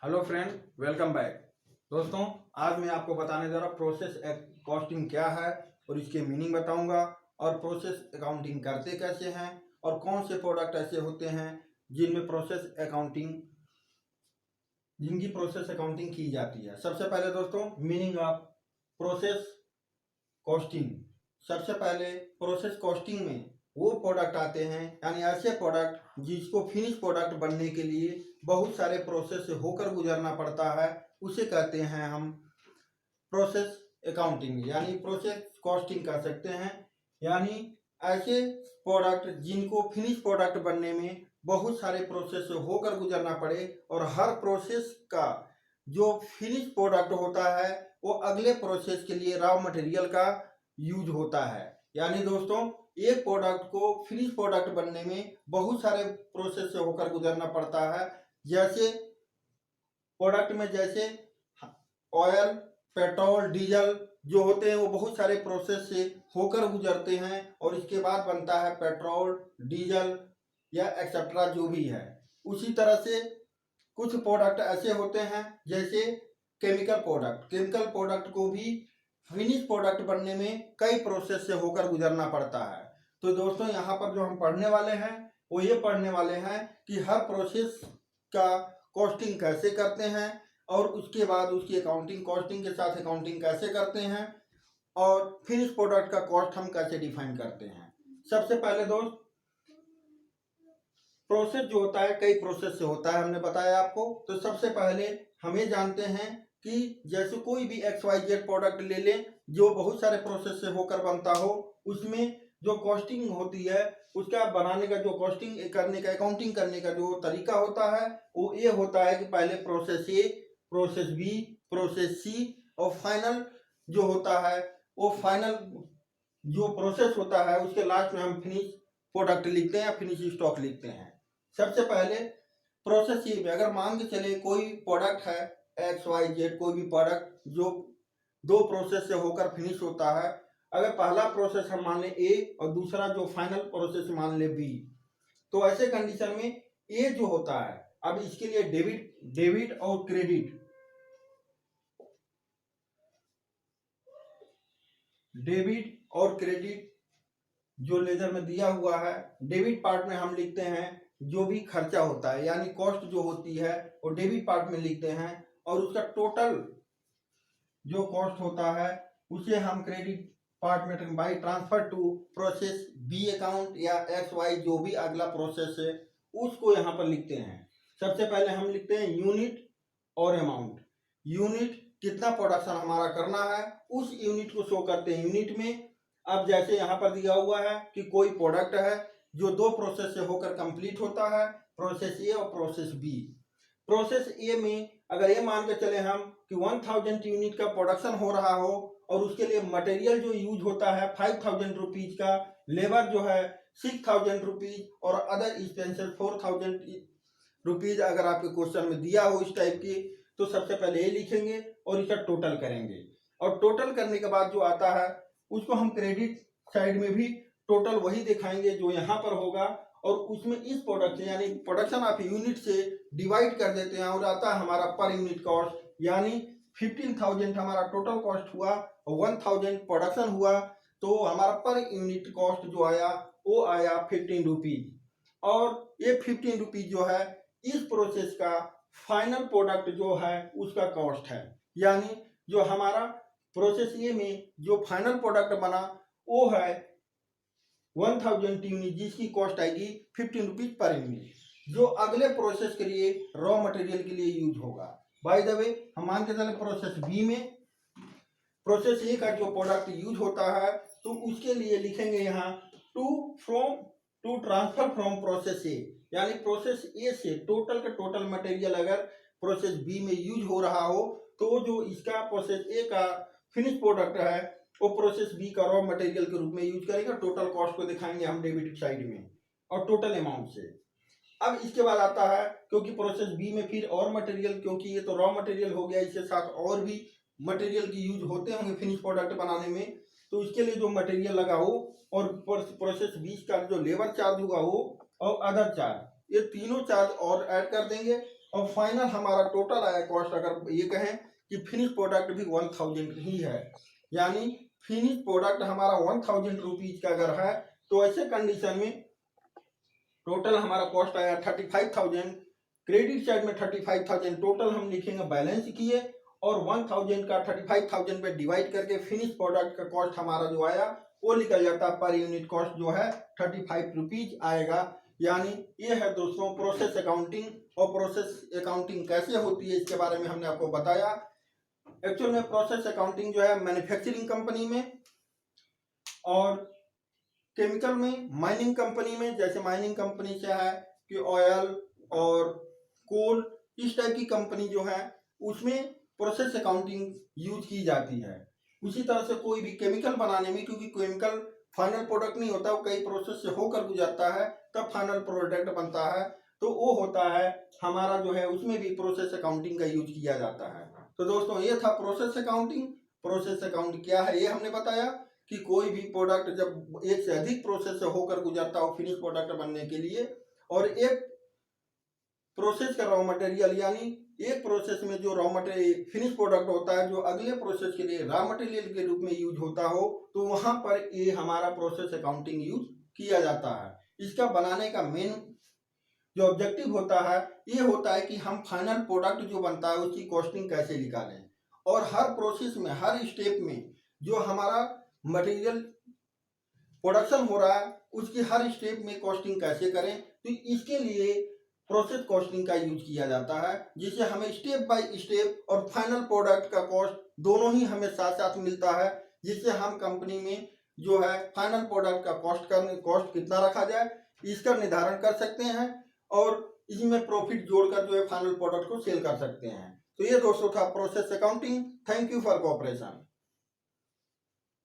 Hello friend, welcome back. दोस्तों, आज मैं आपको बताने जा रहा हूँ प्रोसेस कॉस्टिंग क्या है और इसके मीनिंग बताऊंगा और प्रोसेस अकाउंटिंग करते कैसे हैं और कौन से प्रोडक्ट ऐसे होते हैं जिनकी प्रोसेस अकाउंटिंग की जाती है। सबसे पहले दोस्तों, मीनिंग ऑफ प्रोसेस कॉस्टिंग। सबसे पहले प्रोसेस कॉस्टिंग में वो प्रोडक्ट आते हैं, यानी ऐसे प्रोडक्ट जिसको फिनिश प्रोडक्ट बनने के लिए बहुत सारे प्रोसेस से होकर गुजरना पड़ता है, उसे कहते हैं हम प्रोसेस अकाउंटिंग यानी प्रोसेस कॉस्टिंग कर सकते हैं। यानी ऐसे प्रोडक्ट जिनको फिनिश प्रोडक्ट बनने में बहुत सारे प्रोसेस से होकर गुजरना पड़े और हर प्रोसेस का जो फिनिश प्रोडक्ट होता है वो अगले प्रोसेस के लिए रॉ मटेरियल का यूज होता है। यानी दोस्तों, एक प्रोडक्ट को फिनिश प्रोडक्ट बनने में बहुत सारे प्रोसेस से होकर गुजरना पड़ता है। जैसे प्रोडक्ट में जैसे ऑयल, पेट्रोल, डीजल जो होते हैं वो बहुत सारे प्रोसेस से होकर गुजरते हैं और इसके बाद बनता है पेट्रोल, डीजल या एक्सेट्रा जो भी है। उसी तरह से कुछ प्रोडक्ट ऐसे होते हैं जैसे केमिकल प्रोडक्ट को भी फिनिश प्रोडक्ट बनने में कई प्रोसेस से होकर गुजरना पड़ता है। तो दोस्तों, यहाँ पर जो हम पढ़ने वाले हैं वो ये पढ़ने वाले हैं कि हर प्रोसेस का कॉस्टिंग कैसे करते हैं और उसके बाद उसकी कॉस्टिंग के साथ अकाउंटिंग कैसे करते हैं और फिनिश प्रोडक्ट का कॉस्ट हम कैसे डिफाइन करते हैं। सबसे पहले दोस्त, प्रोसेस जो होता है कई प्रोसेस से होता है, हमने बताया आपको। तो सबसे पहले हम ये जानते हैं कि जैसे कोई भी XYZ प्रोडक्ट ले लें जो बहुत सारे प्रोसेस से होकर बनता हो, उसमें जो कॉस्टिंग होती है उसका बनाने का, जो कॉस्टिंग करने का, अकाउंटिंग करने का जो तरीका होता है वो ये होता है कि पहले process A, process B, process C और फाइनल जो होता है वो फाइनल जो प्रोसेस होता है उसके लास्ट में हम फिनिश प्रोडक्ट लिखते हैं या फिनिश स्टॉक लिखते हैं। सबसे पहले प्रोसेस ये में अगर मान के चले कोई प्रोडक्ट है XYZ, कोई भी प्रोडक्ट जो दो प्रोसेस से होकर फिनिश होता है। अगर पहला प्रोसेस हम मान ले ए और दूसरा जो फाइनल प्रोसेस मान ले बी, तो ऐसे कंडीशन में ए जो होता है, अब इसके लिए डेबिट और क्रेडिट जो लेजर में दिया हुआ है, डेबिट पार्ट में हम लिखते हैं जो भी खर्चा होता है, यानी कॉस्ट जो होती है वो डेबिट पार्ट में लिखते हैं और उसका टोटल जो कॉस्ट होता है उसे हम क्रेडिट पार्ट में by transfer to process B account या XY जो भी अगला प्रोसेस है उसको यहाँ पर लिखते हैं। सबसे पहले हम लिखते हैं यूनिट और अमाउंट। यूनिट कितना प्रोडक्शन हमारा करना है उस यूनिट को शो करते हैं यूनिट में। अब जैसे यहाँ पर दिया हुआ है कि कोई प्रोडक्ट है जो दो प्रोसेस से होकर कंप्लीट होता है, प्रोसेस ए और प्रोसेस बी। प्रोसेस ए में अगर ये मान के चले हम कि 1000 यूनिट का प्रोडक्शन हो रहा हो और उसके लिए मटेरियल जो यूज होता है 5000 रुपीज का, लेबर जो है 6000 रुपीज और अदर एक्सपेंसेस 4000 रुपीज अगर आपके क्वेश्चन में दिया हो इस टाइप की, तो सबसे पहले ये लिखेंगे और इसका टोटल करेंगे और टोटल करने के बाद जो आता है उसको हम क्रेडिट साइड में भी टोटल वही दिखाएंगे जो यहाँ पर होगा और उसमें इस प्रोडक्ट से यानी प्रोडक्शन ऑफ यूनिट से डिवाइड कर देते हैं और आता है हमारा पर यूनिट कॉस्ट। यानी 15,000 हमारा टोटल कॉस्ट हुआ और 1000 प्रोडक्शन हुआ, तो हमारा पर यूनिट कॉस्ट जो आया वो आया 15 रुपीज। और ये 15 रुपीज जो है इस प्रोसेस का फाइनल प्रोडक्ट जो है उसका कॉस्ट है। यानी जो हमारा प्रोसेस ये में जो फाइनल प्रोडक्ट बना वो है 1000 यूनिट जिसकी कॉस्ट आएगी 15 रुपीज पर यूनिट, जो अगले प्रोसेस के लिए रॉ मटेरियल के लिए यूज होगा। बाय द वे, हम मान के चले प्रोसेस बी में प्रोसेस ए का जो प्रोडक्ट यूज होता है तो उसके लिए लिखेंगे यहाँ to transfer from process A, यानी प्रोसेस ए से टोटल का टोटल मटेरियल अगर प्रोसेस बी में यूज हो रहा हो तो जो इसका प्रोसेस ए का फिनिश प्रोडक्ट है वो प्रोसेस बी का रॉ मटेरियल के रूप में यूज करेंगे। टोटल कॉस्ट को दिखाएंगे हम डेबिट साइड में और टोटल अमाउंट से। अब इसके बाद आता है क्योंकि प्रोसेस बी में फिर और मटेरियल, क्योंकि ये तो रॉ मटेरियल हो गया, इसके साथ और भी मटेरियल की यूज होते होंगे फिनिश प्रोडक्ट बनाने में, तो इसके लिए जो मटेरियल लगा हो और प्रोसेस बीच का जो लेबर चार्ज हुआ हो और अदर चार्ज, ये तीनों चार्ज और ऐड कर देंगे और फाइनल हमारा टोटल आया कॉस्ट, अगर ये कहें कि फिनिश प्रोडक्ट भी 1000 ही है, यानी फिनिश प्रोडक्ट हमारा 1000 रुपीज का अगर है, तो ऐसे कंडीशन में टोटल हमारा कॉस्ट आया 35,000। क्रेडिट साइड में 35,000 टोटल हम लिखेंगे बैलेंस किए, और 1000 का 35,000 पे डिवाइड करके फिनिश प्रोडक्ट का कॉस्ट हमारा जो आया वो निकल जाता है। पर यूनिट कॉस्ट जो है 35 रुपीज आएगा। यानी ये है दोस्तों प्रोसेस अकाउंटिंग। और प्रोसेस अकाउंटिंग कैसे होती है इसके बारे में हमने आपको बताया। एक्चुअल में प्रोसेस अकाउंटिंग जो है मैन्युफैक्चरिंग कंपनी में और केमिकल में, माइनिंग कंपनी में, जैसे माइनिंग कंपनी से है कि ऑयल और कोल, इस टाइप की कंपनी जो है उसमें प्रोसेस अकाउंटिंग यूज की जाती है। उसी तरह से कोई भी केमिकल बनाने में, क्योंकि केमिकल फाइनल प्रोडक्ट नहीं होता, वो कई प्रोसेस से होकर गुजरता है तब फाइनल प्रोडक्ट बनता है, तो वो होता है हमारा जो है उसमें भी प्रोसेस अकाउंटिंग का यूज किया जाता है। तो दोस्तों ये था प्रोसेस अकाउंटिंग। प्रोसेस अकाउंट क्या है ये हमने बताया कि कोई भी प्रोडक्ट जब एक से अधिक प्रोसेस से होकर गुजरता हो फिनिश प्रोडक्ट बनने के लिए, और एक प्रोसेस का रॉ मटेरियल, यानी एक प्रोसेस में जो रॉ मटेरियल फिनिश प्रोडक्ट होता है जो अगले प्रोसेस के लिए रॉ मटेरियल के रूप में यूज होता हो, तो वहां पर ये हमारा प्रोसेस अकाउंटिंग यूज किया जाता है। इसका बनाने का मेन जो ऑब्जेक्टिव होता है ये होता है कि हम फाइनल प्रोडक्ट जो बनता है उसकी कॉस्टिंग कैसे निकालें, और हर प्रोसेस में, हर स्टेप में जो हमारा मटेरियल प्रोडक्शन हो रहा है उसकी हर स्टेप में कॉस्टिंग कैसे करें। तो इसके लिए प्रोसेस कॉस्टिंग का यूज किया जाता है, जिससे हमें स्टेप बाय स्टेप और फाइनल प्रोडक्ट का कॉस्ट दोनों ही हमें साथ साथ मिलता है, जिससे हम कंपनी में जो है फाइनल प्रोडक्ट का कॉस्ट कितना रखा जाए इसका निर्धारण कर सकते हैं, और इसमें प्रॉफिट जोड़कर जो है फाइनल प्रोडक्ट को सेल कर सकते हैं। तो ये दोस्तों था process accounting. Thank you for cooperation.